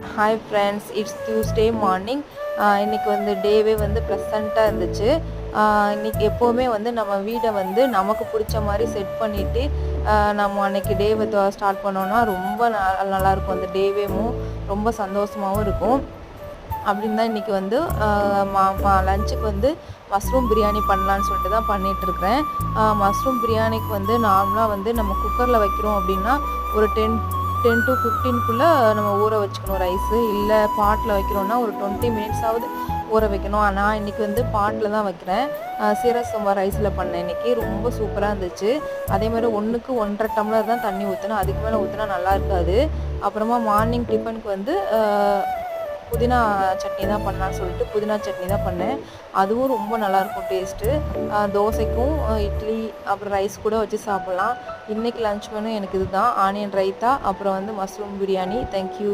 Hi friends, it's Tuesday morning. இன்னைக்கு வந்து டேவே வந்து ப்ளசண்ட்டாக இருந்துச்சு. இன்னைக்கு எப்போவுமே வந்து நம்ம வீடை வந்து நமக்கு பிடிச்ச மாதிரி செட் பண்ணிவிட்டு நம்ம அன்னைக்கு டேவை ஸ்டார்ட் பண்ணோன்னா ரொம்ப நல்லாயிருக்கும். அந்த டேவேவும் ரொம்ப சந்தோஷமாகவும் இருக்கும். அப்படின்னு தான் இன்றைக்கி வந்து லஞ்சுக்கு வந்து மஷ்ரூம் பிரியாணி பண்ணலான்னு சொல்லிட்டு தான் பண்ணிகிட்ருக்கிறேன். மஷ்ரூம் பிரியாணிக்கு வந்து நார்மலாக வந்து நம்ம குக்கரில் வைக்கிறோம் அப்படின்னா ஒரு 10 to 15க்குள்ளே நம்ம ஊற வச்சுக்கணும் ரைஸு. இல்லை பாட்டில் வைக்கிறோன்னா ஒரு 20 மினிட்ஸாவது ஊற வைக்கணும். ஆனால் இன்றைக்கி வந்து பாட்டில் தான் வைக்கிறேன். சீரக சம்பா ரைஸில் பண்ணேன் இன்றைக்கி. ரொம்ப சூப்பராக இருந்துச்சு. அதே மாதிரி 1க்கு 1.5 டம்ளர் தான் தண்ணி ஊற்றணும். அதுக்கு மேலே ஊற்றினா நல்லா இருக்காது. அப்புறமா மார்னிங் டிஃபனுக்கு வந்து புதினா சட்னி தான் பண்ணலான்னு சொல்லிட்டு புதினா சட்னி தான் பண்ணேன். அதுவும் ரொம்ப நல்லாயிருக்கும் டேஸ்ட்டு. தோசைக்கும் இட்லி அப்புறம் ரைஸ் கூட வச்சு சாப்பிட்லாம். இன்றைக்கி லன்ச் மெனு எனக்கு இதுதான். ஆனியன் ரைத்தா, அப்புறம் வந்து மஷ்ரூம் பிரியாணி. தேங்க்யூ.